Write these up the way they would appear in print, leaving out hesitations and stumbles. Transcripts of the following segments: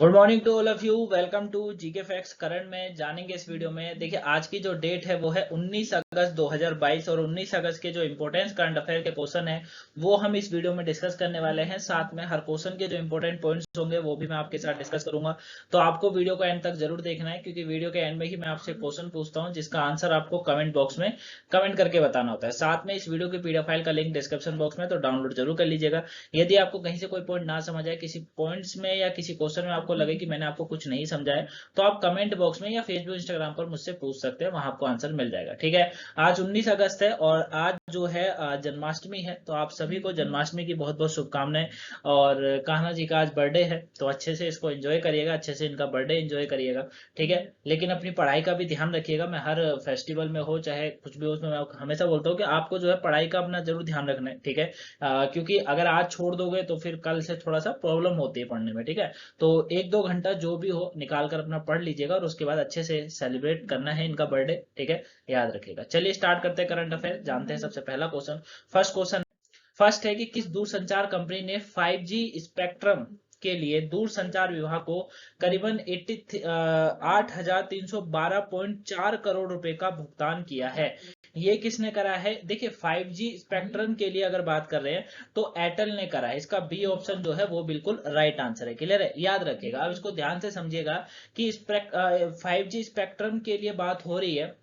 Good morning to all of you. Welcome to GK facts. Current में जानेंगे इस video में। देखिए, आज की जो डेट है वो है 19 अगस्त 2022 और 19 अगस्त के जो इंपॉर्टेंट करंट अफेयर के क्वेश्चन है वो हम इस वीडियो में डिस्कस करने वाले हैं। साथ में हर क्वेश्चन के जो इंपॉर्टेंट पॉइंट्स होंगे वो भी मैं आपके साथ डिस्कस करूंगा। तो आपको वीडियो को एंड तक जरूर देखना है, क्योंकि वीडियो के एंड में ही मैं आपसे क्वेश्चन पूछता हूँ जिसका आंसर आपको कमेंट बॉक्स में कमेंट करके बताना होता है। साथ में इस वीडियो की पीडीएफ फाइल का लिंक डिस्क्रिप्शन बॉक्स में, तो डाउनलोड जरूर कर लीजिएगा। यदि आपको कहीं से कोई पॉइंट ना समझ आए, किसी पॉइंट्स में या किसी क्वेश्चन में आपको लगे कि मैंने आपको कुछ नहीं समझा है, तो आप कमेंट बॉक्स में या फेसबुक इंस्टाग्राम पर मुझसे पूछ सकते हैं, वहां आपको आंसर मिल जाएगा। ठीक है। आज 19 अगस्त है और आज जो है जन्माष्टमी है, तो आप सभी को जन्माष्टमी की बहुत बहुत शुभकामनाएं। और कान्हा जी का आज बर्थडे है, तो अच्छे से इसको एंजॉय करिएगा, अच्छे से इनका बर्थडे एंजॉय करिएगा। ठीक है। लेकिन अपनी पढ़ाई का भी ध्यान रखिएगा। मैं हर फेस्टिवल में हो चाहे कुछ भी हो, उसमें मैं हमेशा बोलता हूँ कि आपको जो है पढ़ाई का अपना जरूर ध्यान रखना है। ठीक है। क्योंकि अगर आज छोड़ दोगे तो फिर कल से थोड़ा सा प्रॉब्लम होती है पढ़ने में। ठीक है। तो 1-2 घंटा जो भी हो निकाल कर अपना पढ़ लीजिएगा, और उसके बाद अच्छे से सेलिब्रेट करना है इनका बर्थडे। ठीक है। याद रखिएगा। चलिए स्टार्ट करते हैं करंट अफेयर। जानते हैं सबसे पहला क्वेश्चन। फर्स्ट है कि किस दूरसंचार कंपनी ने 5G स्पेक्ट्रम के लिए दूरसंचार विभाग को करीबन 8,312.4 करोड़ रुपए का भुगतान किया है। ये किसने करा है? देखिए, 5G स्पेक्ट्रम के लिए अगर बात कर रहे हैं तो एयरटेल ने करा है। इसका बी ऑप्शन जो है वो बिल्कुल राइट आंसर है। क्लियर है? याद रखिएगा। अब इसको ध्यान से समझिएगा कि 5G स्पेक्ट्रम के लिए बात हो रही है,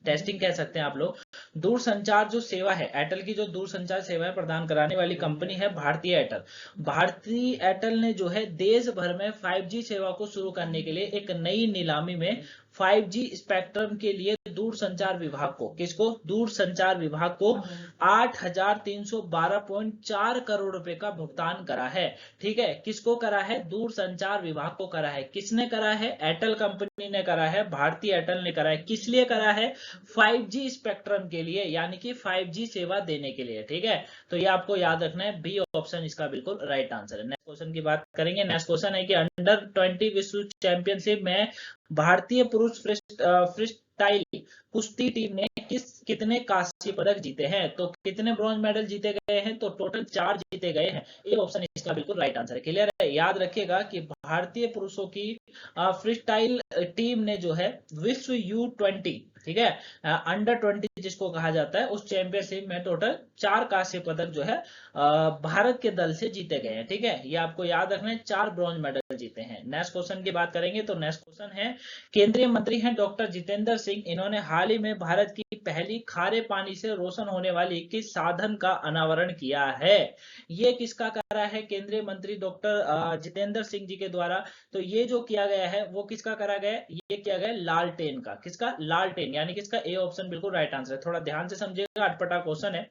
टेस्टिंग कह सकते हैं आप लोग। दूरसंचार जो सेवा है, एयरटेल की जो दूरसंचार सेवाएं प्रदान कराने वाली कंपनी है भारतीय एयरटेल। भारतीय एयरटेल ने जो है देश भर में 5G सेवा को शुरू करने के लिए एक नई नीलामी में 5G स्पेक्ट्रम के लिए दूरसंचार विभाग को, किसको? दूरसंचार विभाग को 8,312.4 करोड़ रुपए का भुगतान करा है। ठीक है। किसको करा है? दूरसंचार विभाग को करा है। किसने करा है? एयरटेल कंपनी ने करा है, भारतीय एयरटेल ने करा है। किस लिए करा है? 5G स्पेक्ट्रम के लिए, यानी कि 5G सेवा देने के लिए। ठीक है। तो ये आपको याद रखना है, बी ऑप्शन इसका बिल्कुल राइट आंसर है। नेक्स्ट क्वेश्चन की बात करेंगे। नेक्स्ट क्वेश्चन है कि अंडर 20 विश्व चैंपियनशिप में भारतीय पुरुष फ्रीस्टाइल कुश्ती टीम ने कितने कांस्य पदक जीते हैं? तो कितने ब्रॉन्ज मेडल जीते गए हैं? तो टोटल 4 जीते गए हैं। ये ऑप्शन इसका बिल्कुल राइट आंसर है। क्लियर है? याद रखिएगा कि भारतीय पुरुषों की फ्रीस्टाइल टीम ने जो है विश्व U20, ठीक है, अंडर 20 जिसको कहा जाता है, उस चैंपियनशिप में टोटल 4 कांस्य पदक जो है भारत के दल से जीते गए हैं। ठीक है। ये आपको याद रखना है, 4 ब्रॉन्ज मेडल जीते हैं। नेक्स्ट क्वेश्चन की बात करेंगे। तो नेक्स्ट क्वेश्चन है, केंद्रीय मंत्री हैं डॉक्टर जितेंद्र सिंह। इन्होंने हाल ही में भारत की पहली खारे पानी से रोशन होने वाली किस साधन का अनावरण किया है? ये किसका करा है? केंद्रीय मंत्री डॉक्टर जितेंद्र सिंह जी के द्वारा। तो ये जो किया गया है वो किसका करा गया है? ये किया गया लालटेन का। किसका? लालटेन, यानी कि इसका ए ऑप्शन बिल्कुल राइट आंसर है। थोड़ा ध्यान से समझिएगा, अटपटा क्वेश्चन है।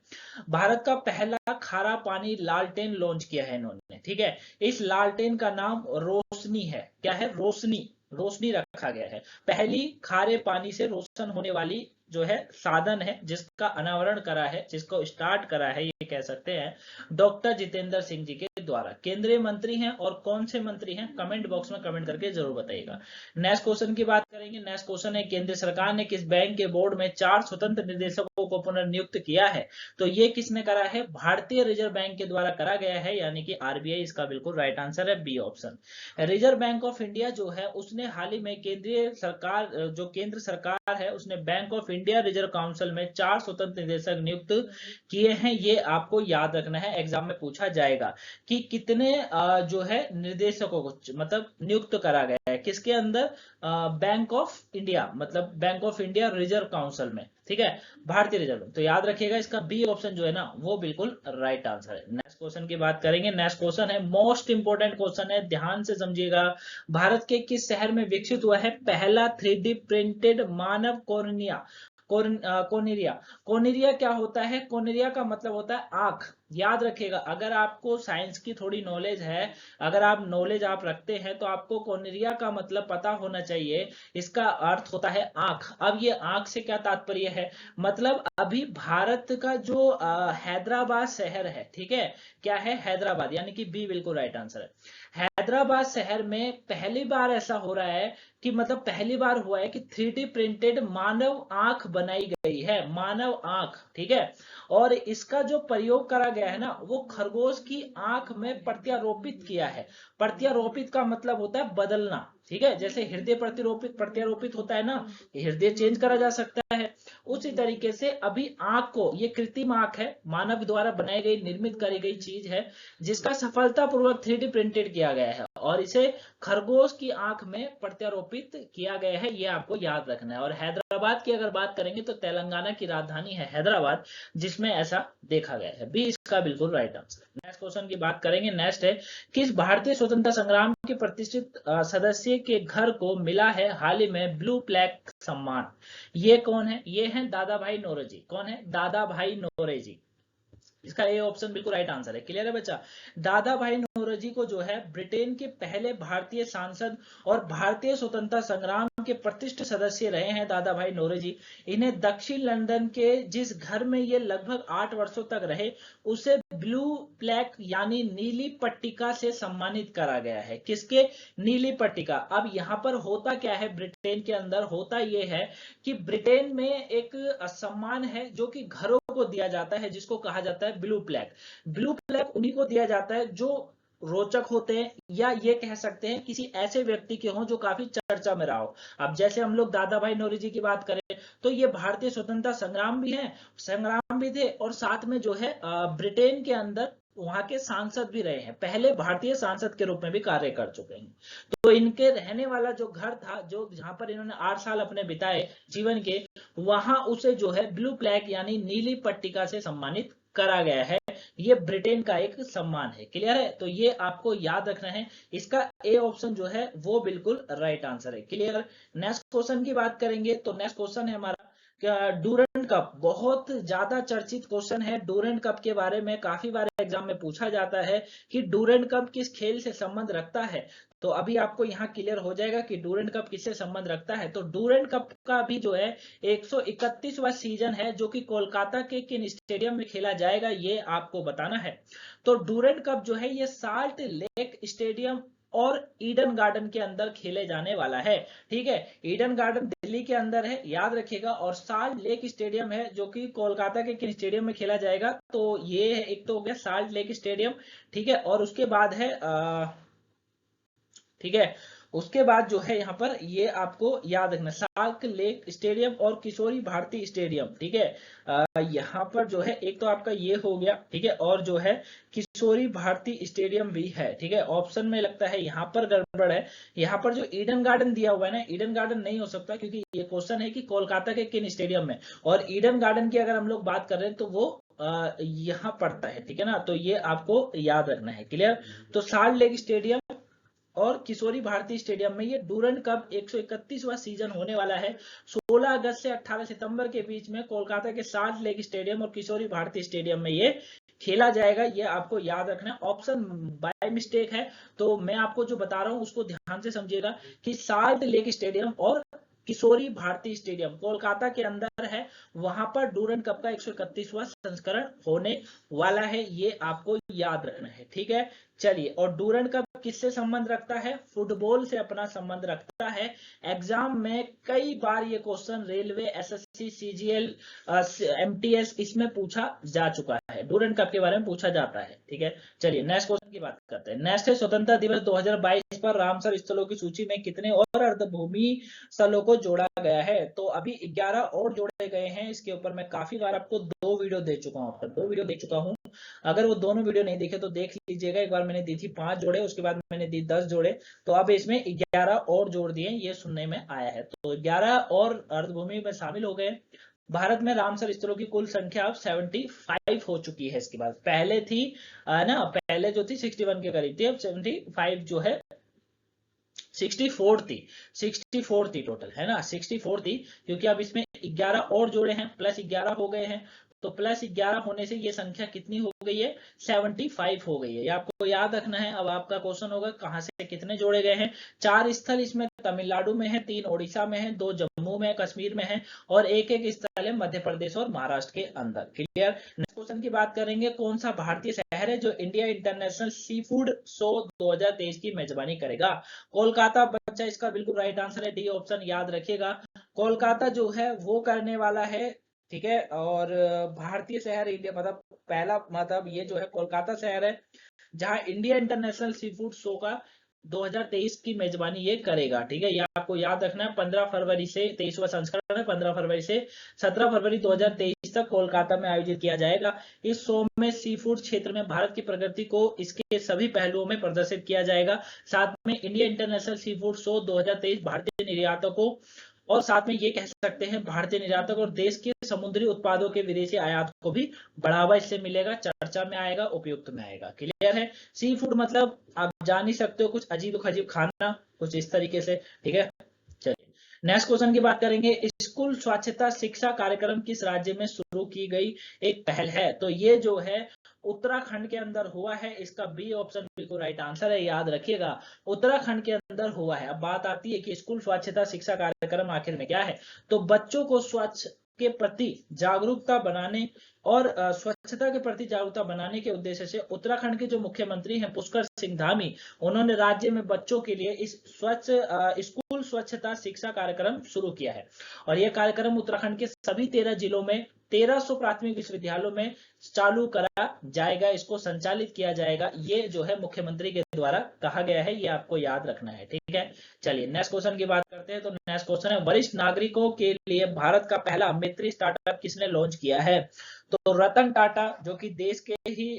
भारत का पहला खारा पानी लालटेन लॉन्च किया है इन्होंने। ठीक है। इस लालटेन का नाम रोशनी है। क्या है? रोशनी। रोशनी रखा गया है। पहली खारे पानी से रोशन होने वाली जो है साधन है, जिसका अनावरण करा है, जिसको स्टार्ट करा है, ये कह सकते हैं डॉक्टर जितेंद्र सिंह जी के द्वारा। केंद्रीय मंत्री हैं, और कौन से मंत्री हैं? कमेंट बॉक्स में कमेंट करके जरूर बताइएगा। नेक्स्ट क्वेश्चन की बात करेंगे। नेक्स्ट क्वेश्चन है, केंद्र सरकार ने किस बैंक के बोर्ड में 4 स्वतंत्र निदेशकों को पुनर्नियुक्त किया है? तो ये किसने करा है? भारतीय रिजर्व बैंक के द्वारा करा गया है, यानी कि आरबीआई इसका बिल्कुल राइट आंसर है, B option. Reserve Bank of India जो है उसने हाल ही में केंद्रीय सरकार, जो केंद्र सरकार है, उसने bank of India reserve council में 4 स्वतंत्र निदेशक नियुक्त किए हैं। ये आपको याद रखना है, एग्जाम में पूछा जाएगा कि कितने जो है निर्देशकों को मतलब नियुक्त करा गया है, किसके अंदर? बैंक ऑफ इंडिया, मतलब bank of India reserve council में। ठीक है। भारतीय रिजर्व। तो याद रखिएगा, इसका बी ऑप्शन जो है ना वो बिल्कुल राइट आंसर है। नेक्स्ट क्वेश्चन की बात करेंगे। नेक्स्ट क्वेश्चन है, मोस्ट इंपोर्टेंट क्वेश्चन है, ध्यान से समझिएगा। भारत के किस शहर में विकसित हुआ है पहला 3D प्रिंटेड मानव कॉर्निया? कोनिरिया। कोनिरिया क्या होता है? कोनिरिया का मतलब होता है आंख। याद रखिएगा, अगर आपको साइंस की थोड़ी नॉलेज है, अगर आप नॉलेज आप रखते हैं, तो आपको कोनिरिया का मतलब पता होना चाहिए। इसका अर्थ होता है आंख। अब ये आंख से क्या तात्पर्य है? मतलब अभी भारत का जो हैदराबाद शहर है, ठीक है, क्या है? हैदराबाद, यानी कि बी बिल्कुल राइट आंसर है। हैदराबाद शहर में पहली बार ऐसा हो रहा है कि मतलब पहली बार हुआ है कि 3D प्रिंटेड मानव आंख बनाई गई है, मानव आंख। ठीक है। और इसका जो प्रयोग करा गया है ना, वो खरगोश की आंख में प्रत्यारोपित किया है। प्रत्यारोपित का मतलब होता है बदलना, ठीक है, जैसे हृदय प्रत्यारोपित प्रत्यारोपित होता है ना, हृदय चेंज करा जा सकता है, उसी तरीके से अभी आंख को, ये कृत्रिम आंख है, मानव द्वारा बनाई गई निर्मित करी गई चीज है, जिसका सफलतापूर्वक 3D प्रिंटेड किया गया है और इसे खरगोश की आंख में प्रत्यारोपित किया गया है, ये आपको याद रखना है। और हैदराबाद की अगर बात करेंगे तो तेलंगाना की राजधानी है हैदराबाद, जिसमें ऐसा देखा गया है। बी इसका बिल्कुल राइट आंसर। नेक्स्ट क्वेश्चन की बात करेंगे। नेक्स्ट है, किस भारतीय स्वतंत्रता संग्राम के प्रतिष्ठित सदस्य के घर को मिला है हाल ही में ब्लू प्लैक सम्मान? ये कौन है? ये है दादा भाई नौरोजी। कौन है? दादा भाई नौरोजी। इसका ए ऑप्शन बिल्कुल राइट आंसर है। क्लियर है बच्चा? दादा भाई नौरोजी को जो है ब्रिटेन के पहले भारतीय सांसद और भारतीय स्वतंत्रता संग्राम के प्रतिष्ठित सदस्य रहे हैं दादा भाई नौरोजी। इन्हें दक्षिण लंदन के जिस घर में ये लगभग 8 वर्षों तक रहे, उसे ब्लू प्लैक यानी नीली पट्टिका से सम्मानित करा गया है। किसके? नीली पट्टिका। अब यहाँ पर होता क्या है, ब्रिटेन के अंदर होता यह है कि ब्रिटेन में एक सम्मान है जो कि घरों को दिया जाता है, जिसको कहा जाता है ब्लू प्लैक। ब्लू प्लैक उन्हीं को दिया जाता है जो रोचक होते हैं, या ये कह सकते हैं किसी ऐसे व्यक्ति के हों जो काफी चर्चा में रहा हो। अब जैसे हम लोग दादा भाई नौरोजी की बात करें तो ये भारतीय स्वतंत्रता संग्राम भी है, संग्राम भी थे, और साथ में जो है ब्रिटेन के अंदर वहां के सांसद भी रहे हैं, पहले भारतीय सांसद के रूप में भी कार्य कर चुके हैं। तो इनके रहने वाला जो घर था, जो जहां पर इन्होंने 8 साल अपने बिताए जीवन के, वहां उसे जो है ब्लू प्लैक यानी नीली पट्टिका से सम्मानित करा गया है। ये ब्रिटेन का एक सम्मान है। क्लियर है? तो ये आपको याद रखना है। इसका ए ऑप्शन जो है वो बिल्कुल राइट आंसर है। क्लियर? नेक्स्ट क्वेश्चन की बात करेंगे तो नेक्स्ट क्वेश्चन है हमारा डूरंड कप। बहुत ज्यादा चर्चित क्वेश्चन है। डूरंड कप के बारे में काफी बार एग्जाम में पूछा जाता है कि डूरंड कप किस खेल से संबंध रखता है। तो अभी आपको यहाँ क्लियर हो जाएगा कि डूरंड कप किससे संबंध रखता है। तो डूरंड कप का भी जो है 131वां सीजन है, जो कि कोलकाता के किन स्टेडियम में खेला जाएगा, ये आपको बताना है। तो डूरंड कप जो है ये साल्ट लेक स्टेडियम और ईडन गार्डन के अंदर खेले जाने वाला है। ठीक है, ईडन गार्डन दिल्ली के अंदर है, याद रखिएगा, और साल्ट लेक स्टेडियम है जो कि कोलकाता के किन स्टेडियम में खेला जाएगा। तो ये एक तो हो गया साल्ट लेक स्टेडियम, ठीक है, और उसके बाद है ठीक है, उसके बाद जो है यहाँ पर ये आपको याद रखना, साल्ट लेक स्टेडियम और किशोरी भारती स्टेडियम। ठीक है, यहाँ पर जो है एक तो आपका ये हो गया, ठीक है, और जो है किशोरी भारती स्टेडियम भी है। ठीक है, ऑप्शन में लगता है यहाँ पर गड़बड़ है। यहाँ पर जो ईडन गार्डन दिया हुआ है ना, ईडन गार्डन नहीं हो सकता, क्योंकि ये क्वेश्चन है कि कोलकाता के किन स्टेडियम में, और ईडन गार्डन की अगर हम लोग बात कर रहे हैं तो वो यहाँ पड़ता है। ठीक है ना, तो ये आपको याद रखना है। क्लियर? तो साल्ट लेक स्टेडियम और किशोरी भारती स्टेडियम में ये डूरंड कप 131वां सीजन होने वाला है। 16 अगस्त से 18 सितंबर के बीच में कोलकाता के साल्ट लेक स्टेडियम और किशोरी भारती स्टेडियम में ये खेला जाएगा। ये आपको याद रखना है। ऑप्शन बाय मिस्टेक है, तो मैं आपको जो बता रहा हूं उसको ध्यान से समझिएगा कि साल्ट लेक स्टेडियम और किशोरी भारती स्टेडियम कोलकाता के अंदर है, वहां पर डूरंड कप का 131वां संस्करण होने वाला है। ये आपको याद रखना है। ठीक है, चलिए, और डूरंड कप किससे संबंध रखता है? फुटबॉल से अपना संबंध रखता है। एग्जाम में कई बार ये question railway, SSC, CGL, MTS इसमें पूछा जा चुका है, डूरंड कप के बारे में पूछा जाता है। ठीक है, चलिए नेक्स्ट क्वेश्चन की बात करते हैं। नेक्स्ट है, स्वतंत्रता दिवस 2022 पर रामसर स्थलों की सूची में कितने और अर्धभूमि स्थलों को जोड़ा गया है? तो अभी 11 और जोड़े गए हैं। इसके ऊपर मैं काफी बार आपको 2 वीडियो दे चुका हूँ, 2 वीडियो दे चुका हूँ। अगर वो दोनों वीडियो नहीं देखे तो देख लीजिएगा। एक बार मैंने दी थी 5 जोड़े, उसके बाद मैंने दी 10 जोड़े, तो अब इसमें 11 और जोड़ दिए, ये सुनने में आया है। तो 11 और अर्धभूमि में शामिल हो गए। भारत में रामसर स्थलों की कुल संख्या अब 75 हो चुकी है। इसके बाद पहले थी ना, पहले जो थी 61 के करीब थी, अब 75 जो है 64 थी, 64 थी टोटल, है ना, 64 थी, क्योंकि अब इसमें 11 और जोड़े हैं, प्लस 11 हो गए हैं। तो प्लस 11 होने से ये संख्या कितनी हो गई है? 75 हो गई है। ये आपको याद रखना है। अब आपका क्वेश्चन होगा कहां से कितने जोड़े गए हैं। 4 स्थल इसमें तमिलनाडु में है, 3 ओडिशा में है, 2 जम्मू में, कश्मीर में है, और एक स्थल है मध्य प्रदेश और महाराष्ट्र के अंदर। क्लियर? नेक्स्ट क्वेश्चन की बात करेंगे, कौन सा भारतीय शहर है जो India international sea food show 2023 की मेजबानी करेगा? कोलकाता बच्चा इसका बिल्कुल राइट आंसर है, डी ऑप्शन याद रखिएगा। कोलकाता जो है वो करने वाला है ठीक है। और भारतीय शहर इंडिया, मतलब पहला, मतलब ये जो है कोलकाता शहर है जहां India international sea food show का 2023 की मेजबानी ये करेगा। ठीक है, ये आपको याद रखना है। 15 फरवरी से 23वां संस्करण है, 15 फरवरी से 17 फरवरी 2023 तक कोलकाता में आयोजित किया जाएगा। इस शो में सी फूड क्षेत्र में भारत की प्रगति को इसके सभी पहलुओं में प्रदर्शित किया जाएगा। साथ में India international sea food show 2023 भारतीय निर्यातकों और साथ में ये कह सकते हैं भारतीय निर्यातक और देश के समुद्री उत्पादों के विदेशी आयात को भी बढ़ावा इससे मिलेगा, चर्चा में आएगा, उपयुक्त में आएगा। क्लियर है? सी फूड मतलब आप जान ही सकते हो, कुछ अजीब खजीब खाना, कुछ इस तरीके से। ठीक है, चलिए नेक्स्ट क्वेश्चन की बात करेंगे। स्कूल स्वच्छता शिक्षा कार्यक्रम किस राज्य में शुरू की गई एक पहल है? तो ये जो है उत्तराखंड के अंदर हुआ है। इसका बी ऑप्शन बिल्कुल राइट आंसर है, याद रखिएगा, उत्तराखंड के अंदर हुआ है। अब बात आती है कि स्कूल स्वच्छता शिक्षा कार्यक्रम आखिर में क्या है। तो बच्चों को स्वच्छ के प्रति जागरूकता बनाने और स्वच्छता के प्रति जागरूकता बनाने के उद्देश्य से उत्तराखंड के जो मुख्यमंत्री हैं पुष्कर सिंह धामी, उन्होंने राज्य में बच्चों के लिए इस स्कूल स्वच्छता शिक्षा कार्यक्रम शुरू किया है। और यह कार्यक्रम उत्तराखंड के सभी 13 जिलों में 1300 प्राथमिक विश्वविद्यालयों में चालू करा जाएगा, इसको संचालित किया जाएगा। ये जो है मुख्यमंत्री के द्वारा कहा गया है, ये आपको याद रखना है। ठीक है, चलिए नेक्स्ट क्वेश्चन की बात करते हैं। तो नेक्स्ट क्वेश्चन है, वरिष्ठ नागरिकों के लिए भारत का पहला मैत्री स्टार्टअप किसने लॉन्च किया है? तो रतन टाटा, जो कि देश के ही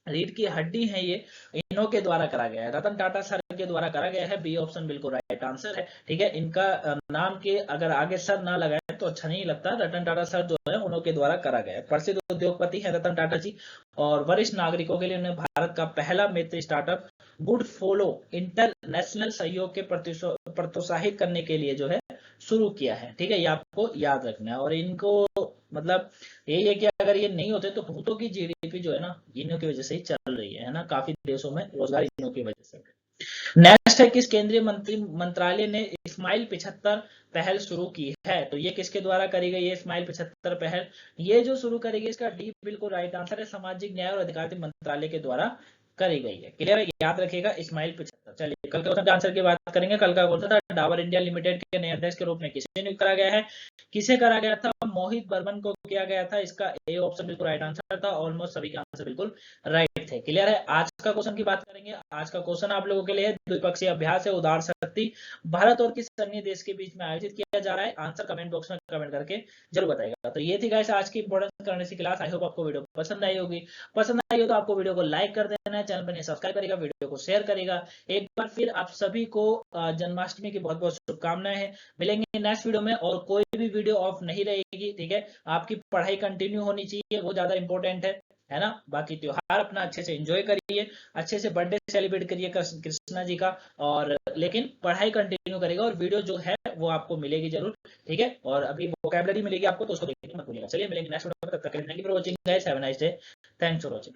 रीढ़ की हड्डी है, ये इन्हों के द्वारा करा गया है, रतन टाटा सर के द्वारा करा गया है। बी ऑप्शन बिल्कुल राइट आंसर है। ठीक है, इनका नाम के अगर आगे सर ना लगाए तो अच्छा नहीं लगता। रतन टाटा सर जो है उन्हों के द्वारा करा गया है। प्रसिद्ध उद्योगपति है रतन टाटा जी, और वरिष्ठ नागरिकों के लिए उन्हें भारत का पहला मैत्री स्टार्टअप गुड फॉलो इंटरनेशनल सहयोग के प्रोत्साहित करने के लिए जो है शुरू किया है। ठीक है, ये आपको याद रखना है। और इनको मतलब यही है कि अगर ये नहीं होते तो भूतों की जीडीपी जो है ना, इन्हों की वजह से ही चल रही है ना, काफी देशों में रोजगार इन्हों की वजह से। नेक्स्ट है, किस केंद्रीय मंत्रालय ने स्माइल 75 पहल शुरू की है? तो ये किसके द्वारा करी गई है स्माइल 75 पहल? ये जो शुरू करी गई, इसका डी बिल्कुल राइट आंसर है, सामाजिक न्याय और अधिकारिता मंत्रालय के द्वारा करी गई है। क्लियर है, याद रखिएगा स्माइल 75। चलिए कल के क्वेश्चन का आंसर की बात करेंगे। कल का क्वेश्चन था, डाबर इंडिया लिमिटेड के नए अध्यक्ष के रूप में किसे नियुक्त करा गया है? किसे करा गया था? मोहित बर्मन को किया गया था। इसका ए ऑप्शन बिल्कुल राइट आंसर था। ऑलमोस्ट सभी के आंसर बिल्कुल राइट थे। क्लियर है, आज का क्वेश्चन की बात करेंगे। आज का क्वेश्चन आप लोगों के लिए द्विपक्षीय अभ्यास है, उदार शक्ति भारत और किस अन्य देश के बीच में आयोजित किया जा रहा है? आंसर कमेंट बॉक्स में कमेंट करके जरूर बताएगा। तो ये थी गाइस आज की इंपॉर्टेंट करने की क्लास। आई होप आपको वीडियो पसंद आई होगी। पसंद आई हो तो आपको वीडियो को लाइक कर देना है, चैनल पर सब्सक्राइब करेगा, वीडियो को शेयर करेगा। एक बार फिर आप सभी को जन्माष्टमी की बहुत बहुत शुभकामनाएं हैं। मिलेंगे नेक्स्ट वीडियो में, और कोई भी वीडियो ऑफ नहीं रहेगी। ठीक है, आपकी पढ़ाई कंटिन्यू होनी चाहिए, वो ज्यादा इंपॉर्टेंट है ना। बाकी त्योहार अपना अच्छे से एंजॉय करिए, अच्छे से बर्थडे सेलिब्रेट करिए कृष्णा जी का, और लेकिन पढ़ाई कंटिन्यू करेगा, और वीडियो जो है वो आपको मिलेगी जरूर। ठीक है, और अभी वोकैबुलरी मिलेगी आपको, तो उसको देखने मत भूलिएगा। चलिए मिलेंगे नेक्स्ट वीडियो में, तब तक के लिए thank you for watching guys, have a nice day, thanks for watching.